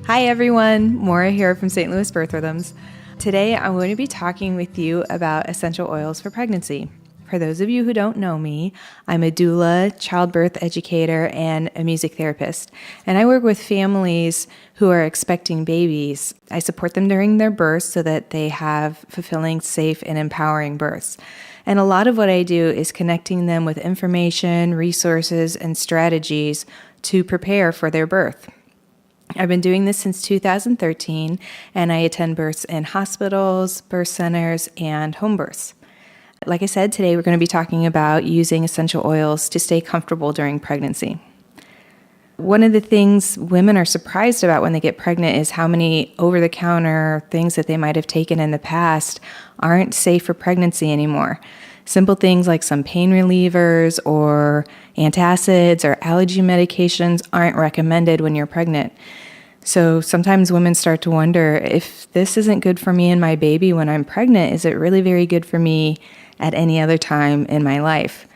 Hi everyone, Maura here from St. Louis Birth Rhythms. Today I'm going to be talking with you about essential oils for pregnancy. For those of you who don't know me, I'm a doula, childbirth educator, and a music therapist. And I work with families who are expecting babies. I support them during their births so that they have fulfilling, safe, and empowering births. And a lot of what I do is connecting them with information, resources, and strategies to prepare for their birth. I've been doing this since 2013, and I attend births in hospitals, birth centers, and home births. Like I said, today we're going to be talking about using essential oils to stay comfortable during pregnancy. One of the things women are surprised about when they get pregnant is how many over-the-counter things that they might have taken in the past aren't safe for pregnancy anymore. Simple things like some pain relievers or antacids or allergy medications aren't recommended when you're pregnant. So sometimes women start to wonder, if this isn't good for me and my baby when I'm pregnant, is it really very good for me at any other time in my life?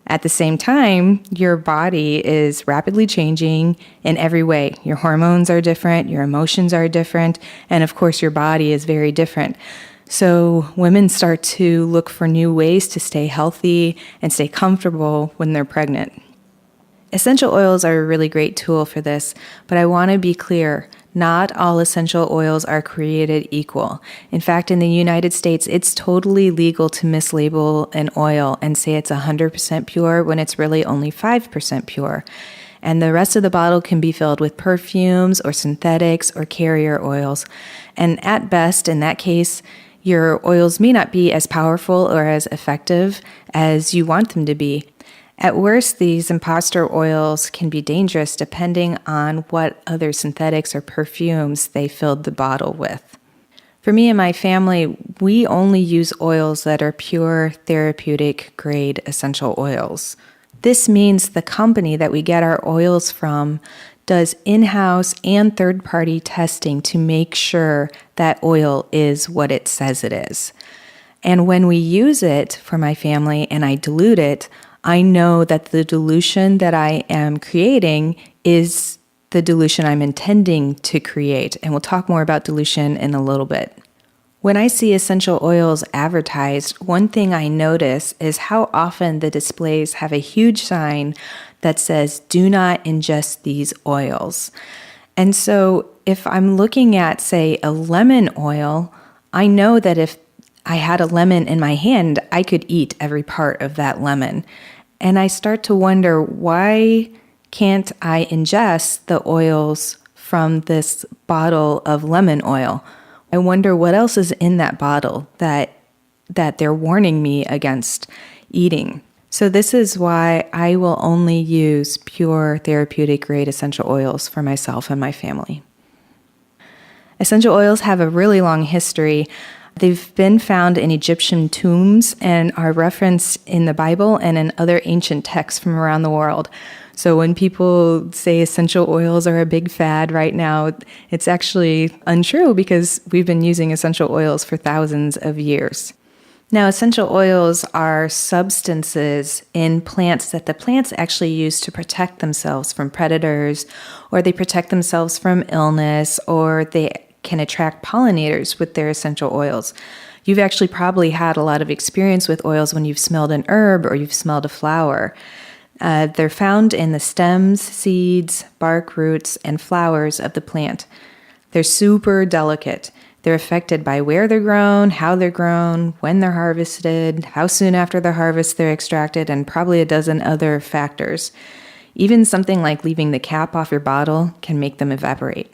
At the same time, your body is rapidly changing in every way. Your hormones are different, your emotions are different, and of course your body is very different. So women start to look for new ways to stay healthy and stay comfortable when they're pregnant. Essential oils are a really great tool for this, but I want to be clear, not all essential oils are created equal. In fact, in the United States, it's totally legal to mislabel an oil and say it's 100% pure when it's really only 5% pure. And the rest of the bottle can be filled with perfumes or synthetics or carrier oils. And at best, in that case, your oils may not be as powerful or as effective as you want them to be. At worst, these imposter oils can be dangerous depending on what other synthetics or perfumes they filled the bottle with. For me and my family, we only use oils that are pure therapeutic grade essential oils. This means the company that we get our oils from does in-house and third-party testing to make sure that oil is what it says it is. And when we use it for my family and I dilute it, I know that the dilution that I am creating is the dilution I'm intending to create. And we'll talk more about dilution in a little bit. When I see essential oils advertised, one thing I notice is how often the displays have a huge sign that says, "Do not ingest these oils." And so if I'm looking at, say, a lemon oil, I know that if I had a lemon in my hand, I could eat every part of that lemon. And I start to wonder, why can't I ingest the oils from this bottle of lemon oil? I wonder what else is in that bottle that they're warning me against eating. So this is why I will only use pure therapeutic grade essential oils for myself and my family. Essential oils have a really long history. They've been found in Egyptian tombs and are referenced in the Bible and in other ancient texts from around the world. So when people say essential oils are a big fad right now, it's actually untrue because we've been using essential oils for thousands of years. Now, essential oils are substances in plants that the plants actually use to protect themselves from predators, or they protect themselves from illness, or they can attract pollinators with their essential oils. You've actually probably had a lot of experience with oils when you've smelled an herb or you've smelled a flower. They're found in the stems, seeds, bark, roots, and flowers of the plant. They're super delicate. They're affected by where they're grown, how they're grown, when they're harvested, how soon after the harvest they're extracted, and probably a dozen other factors. Even something like leaving the cap off your bottle can make them evaporate.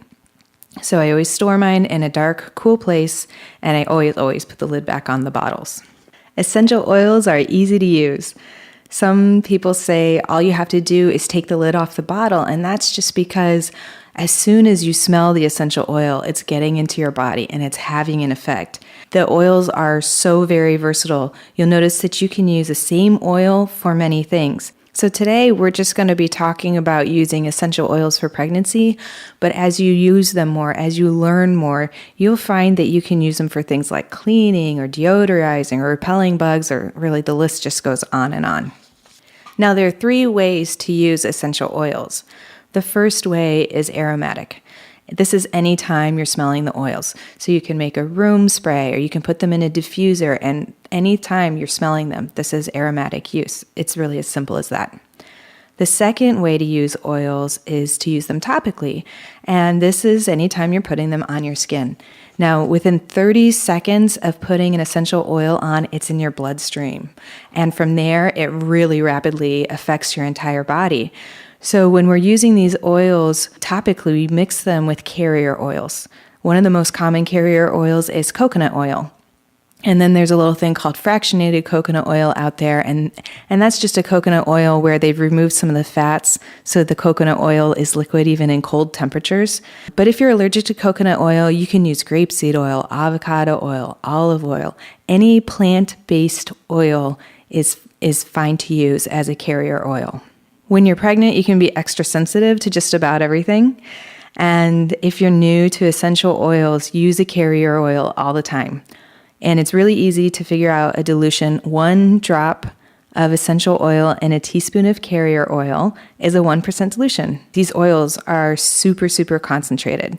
So I always store mine in a dark, cool place, and I always put the lid back on the bottles. Essential oils are easy to use. Some people say all you have to do is take the lid off the bottle, and that's just because as soon as you smell the essential oil, it's getting into your body and it's having an effect. The oils are so very versatile. You'll notice that you can use the same oil for many things. So today we're just going to be talking about using essential oils for pregnancy, but as you use them more, as you learn more, you'll find that you can use them for things like cleaning or deodorizing or repelling bugs, or really the list just goes on and on. Now, there are 3 ways to use essential oils. The first way is aromatic. This is anytime you're smelling the oils. So you can make a room spray or you can put them in a diffuser, and anytime you're smelling them, this is aromatic use. It's really as simple as that. The second way to use oils is to use them topically, and this is anytime you're putting them on your skin. Now, within 30 seconds of putting an essential oil on, it's in your bloodstream, and from there, it really rapidly affects your entire body. So when we're using these oils topically, we mix them with carrier oils. One of the most common carrier oils is coconut oil. And then there's a little thing called fractionated coconut oil out there, and that's just a coconut oil where they've removed some of the fats, so the coconut oil is liquid even in cold temperatures. But if you're allergic to coconut oil, you can use grapeseed oil, avocado oil, olive oil. Any plant-based oil is fine to use as a carrier oil. When you're pregnant, you can be extra sensitive to just about everything. And if you're new to essential oils, use a carrier oil all the time. And it's really easy to figure out a dilution. 1 drop of essential oil in a teaspoon of carrier oil is a 1% dilution. These oils are super, super concentrated.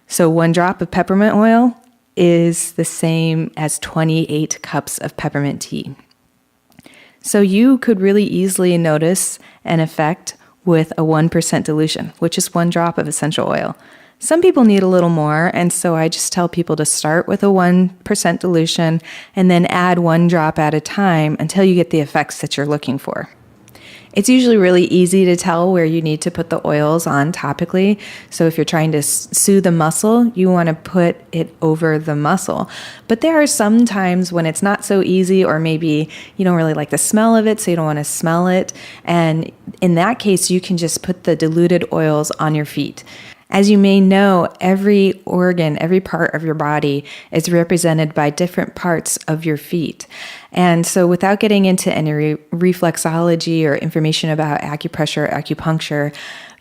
So 1 drop of peppermint oil is the same as 28 cups of peppermint tea. So you could really easily notice an effect with a 1% dilution, which is 1 drop of essential oil. Some people need a little more, and so I just tell people to start with a 1% dilution and then add 1 drop at a time until you get the effects that you're looking for. It's usually really easy to tell where you need to put the oils on topically. So if you're trying to soothe the muscle, you want to put it over the muscle. But there are some times when it's not so easy, or maybe you don't really like the smell of it, so you don't want to smell it. And in that case, you can just put the diluted oils on your feet. As you may know, every organ, every part of your body is represented by different parts of your feet. And so without getting into any reflexology or information about acupressure or acupuncture,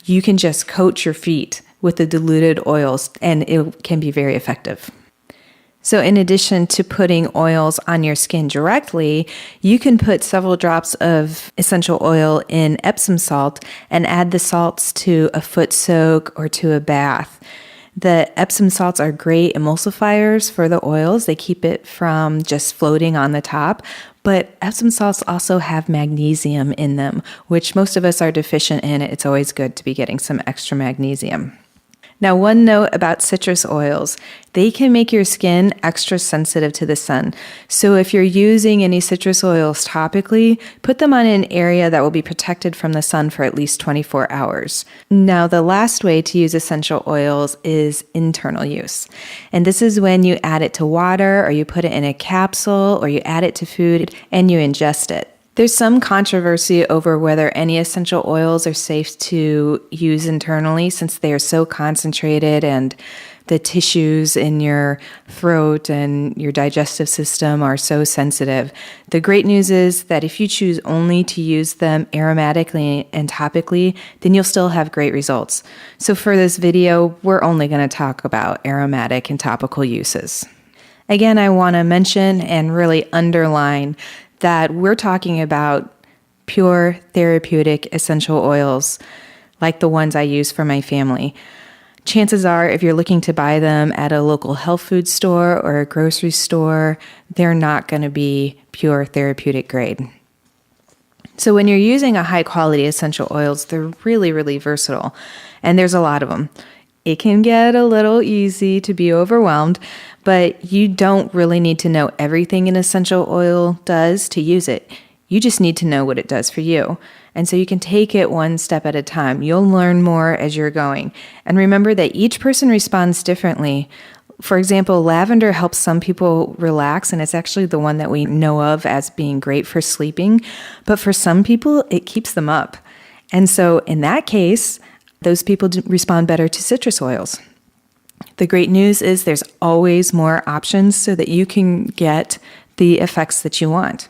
you can just coat your feet with the diluted oils, and it can be very effective. So in addition to putting oils on your skin directly, you can put several drops of essential oil in Epsom salt and add the salts to a foot soak or to a bath. The Epsom salts are great emulsifiers for the oils. They keep it from just floating on the top. But Epsom salts also have magnesium in them, which most of us are deficient in. It's always good to be getting some extra magnesium. Now, one note about citrus oils, they can make your skin extra sensitive to the sun. So if you're using any citrus oils topically, put them on an area that will be protected from the sun for at least 24 hours. Now, the last way to use essential oils is internal use. And this is when you add it to water, or you put it in a capsule, or you add it to food and you ingest it. There's some controversy over whether any essential oils are safe to use internally, since they are so concentrated and the tissues in your throat and your digestive system are so sensitive. The great news is that if you choose only to use them aromatically and topically, then you'll still have great results. So for this video, we're only going to talk about aromatic and topical uses. Again, I want to mention and really underline that we're talking about pure therapeutic essential oils like the ones I use for my family. Chances are, if you're looking to buy them at a local health food store or a grocery store, they're not going to be pure therapeutic grade. So when you're using a high quality essential oils, they're really, really versatile, and there's a lot of them. It can get a little easy to be overwhelmed, but you don't really need to know everything an essential oil does to use it. You just need to know what it does for you. And so you can take it one step at a time. You'll learn more as you're going. And remember that each person responds differently. For example, lavender helps some people relax, and it's actually the one that we know of as being great for sleeping. But for some people, it keeps them up. And so in that case, those people respond better to citrus oils. The great news is there's always more options so that you can get the effects that you want.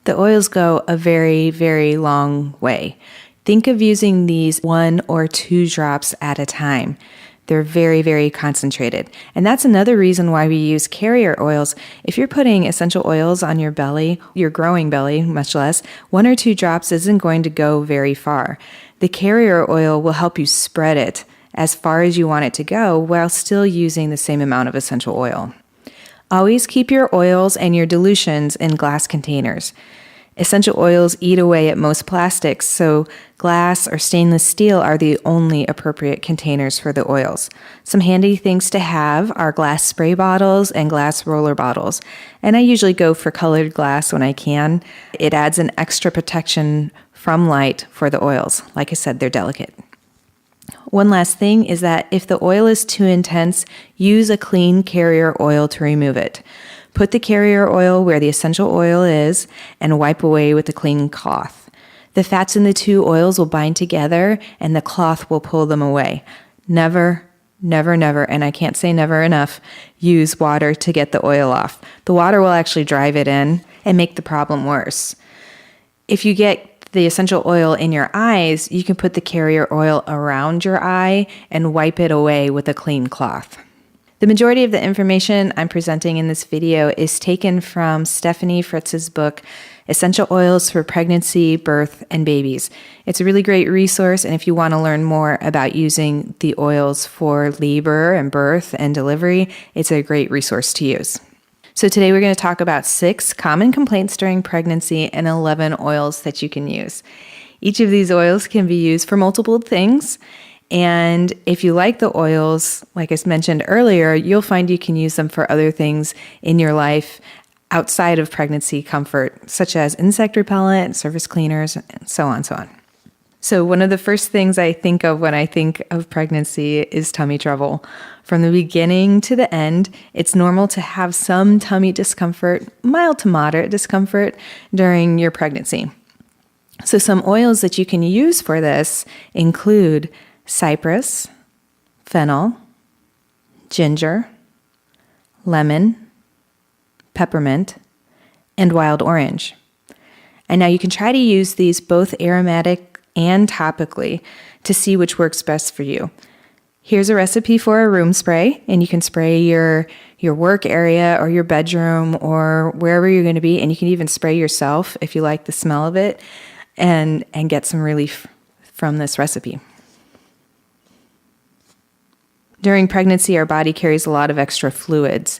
The oils go a very, very long way. Think of using these 1 or 2 drops at a time. They're very, very concentrated. And that's another reason why we use carrier oils. If you're putting essential oils on your belly, your growing belly, much less, 1 or 2 drops isn't going to go very far. The carrier oil will help you spread it as far as you want it to go while still using the same amount of essential oil. Always keep your oils and your dilutions in glass containers. Essential oils eat away at most plastics, so glass or stainless steel are the only appropriate containers for the oils. Some handy things to have are glass spray bottles and glass roller bottles, and I usually go for colored glass when I can. It adds an extra protection from light for the oils. Like I said, they're delicate. One last thing is that if the oil is too intense, use a clean carrier oil to remove it. Put the carrier oil where the essential oil is and wipe away with a clean cloth. The fats in the two oils will bind together and the cloth will pull them away. Never, and I can't say never enough, use water to get the oil off. The water will actually drive it in and make the problem worse. If you get the essential oil in your eyes, you can put the carrier oil around your eye and wipe it away with a clean cloth. The majority of the information I'm presenting in this video is taken from Stephanie Fritz's book, Essential Oils for Pregnancy, Birth, and Babies. It's a really great resource, and if you want to learn more about using the oils for labor and birth and delivery, it's a great resource to use. So today we're going to talk about 6 common complaints during pregnancy and 11 oils that you can use. Each of these oils can be used for multiple things. And if you like the oils, like I mentioned earlier, you'll find you can use them for other things in your life outside of pregnancy comfort, such as insect repellent, surface cleaners, and so on, so on. So one of the first things I think of when I think of pregnancy is tummy trouble. From the beginning to the end, it's normal to have some tummy discomfort, mild to moderate discomfort during your pregnancy. So some oils that you can use for this include cypress, fennel, ginger, lemon, peppermint, and wild orange. And now you can try to use these both aromatic and topically to see which works best for you. Here's a recipe for a room spray, and you can spray your work area or your bedroom or wherever you're going to be, and you can even spray yourself if you like the smell of it and get some relief from this recipe. During pregnancy, our body carries a lot of extra fluids,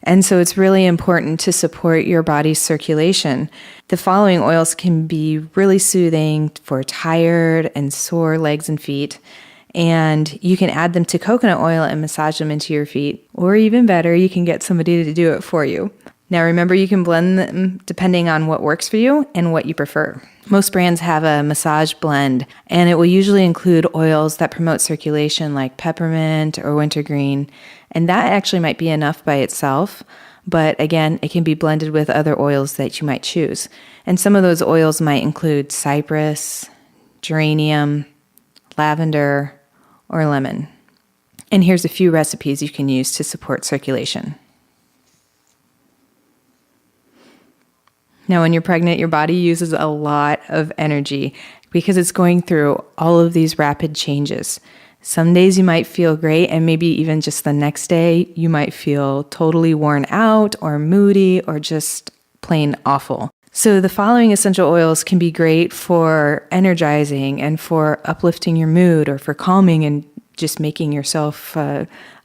and so it's really important to support your body's circulation. The following oils can be really soothing for tired and sore legs and feet, and you can add them to coconut oil and massage them into your feet, or even better, you can get somebody to do it for you. Now remember, you can blend them depending on what works for you and what you prefer. Most brands have a massage blend, and it will usually include oils that promote circulation like peppermint or wintergreen, and that actually might be enough by itself, but again, it can be blended with other oils that you might choose. And some of those oils might include cypress, geranium, lavender, or lemon. And here's a few recipes you can use to support circulation. Now, when you're pregnant, your body uses a lot of energy because it's going through all of these rapid changes. Some days you might feel great, and maybe even just the next day you might feel totally worn out or moody or just plain awful. So the following essential oils can be great for energizing and for uplifting your mood or for calming and just making yourself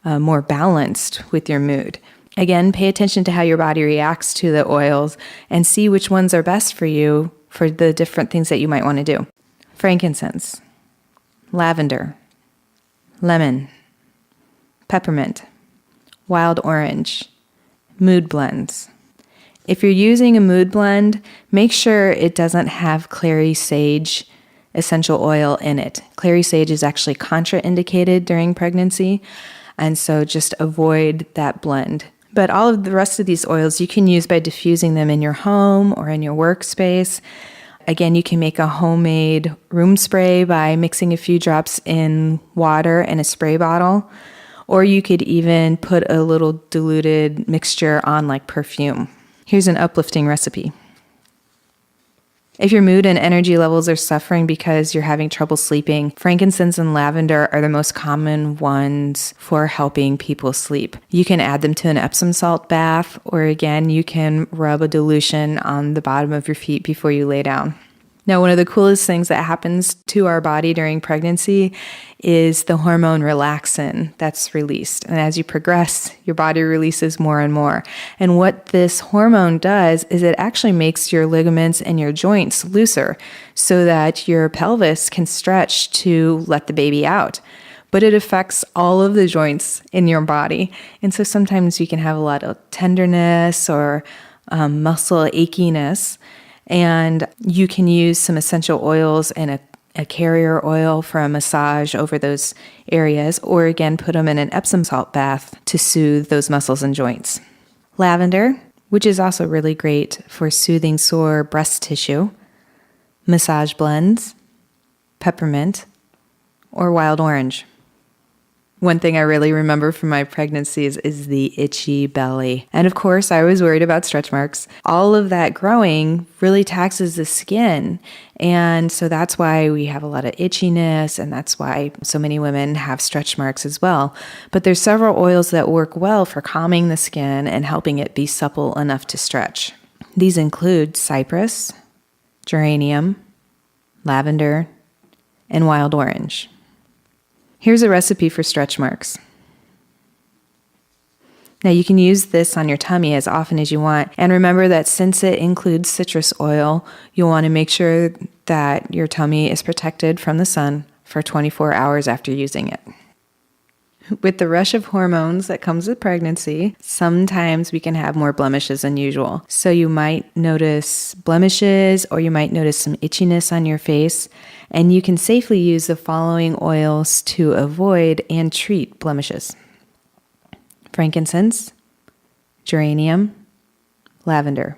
more balanced with your mood. Again, pay attention to how your body reacts to the oils and see which ones are best for you for the different things that you might want to do. Frankincense, lavender, lemon, peppermint, wild orange, mood blends. If you're using a mood blend, make sure it doesn't have clary sage essential oil in it. Clary sage is actually contraindicated during pregnancy, and so just avoid that blend. But all of the rest of these oils you can use by diffusing them in your home or in your workspace. Again, you can make a homemade room spray by mixing a few drops in water in a spray bottle, or you could even put a little diluted mixture on like perfume. Here's an uplifting recipe. If your mood and energy levels are suffering because you're having trouble sleeping, frankincense and lavender are the most common ones for helping people sleep. You can add them to an Epsom salt bath, or again, you can rub a dilution on the bottom of your feet before you lay down. Now, one of the coolest things that happens to our body during pregnancy is the hormone relaxin that's released. And as you progress, your body releases more and more. And what this hormone does is it actually makes your ligaments and your joints looser so that your pelvis can stretch to let the baby out. But it affects all of the joints in your body. And so sometimes you can have a lot of tenderness or muscle achiness. And you can use some essential oils and a carrier oil for a massage over those areas, or again, put them in an Epsom salt bath to soothe those muscles and joints. Lavender, which is also really great for soothing sore breast tissue. Massage blends, peppermint, or wild orange. One thing I really remember from my pregnancies is the itchy belly. And of course, I was worried about stretch marks. All of that growing really taxes the skin. And so that's why we have a lot of itchiness, and that's why so many women have stretch marks as well. But there's several oils that work well for calming the skin and helping it be supple enough to stretch. These include cypress, geranium, lavender, and wild orange. Here's a recipe for stretch marks. Now you can use this on your tummy as often as you want. And remember that since it includes citrus oil, you'll want to make sure that your tummy is protected from the sun for 24 hours after using it. With the rush of hormones that comes with pregnancy, sometimes we can have more blemishes than usual. So you might notice blemishes, or you might notice some itchiness on your face, and you can safely use the following oils to avoid and treat blemishes: frankincense, geranium, lavender.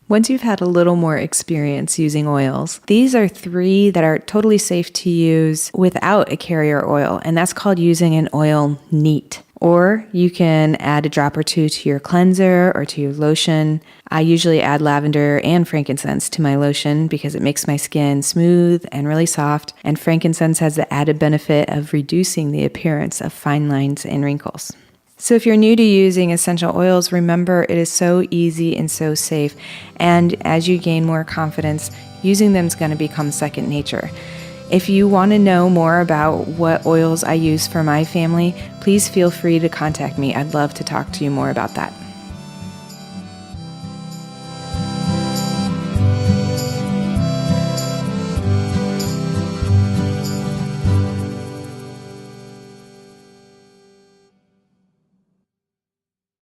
Once you've had a little more experience using oils, these are 3 that are totally safe to use without a carrier oil, and that's called using an oil neat. Or you can add a drop or 2 to your cleanser or to your lotion. I usually add lavender and frankincense to my lotion because it makes my skin smooth and really soft, and frankincense has the added benefit of reducing the appearance of fine lines and wrinkles. So if you're new to using essential oils, remember it is so easy and so safe. And as you gain more confidence, using them is going to become second nature. If you want to know more about what oils I use for my family, please feel free to contact me. I'd love to talk to you more about that.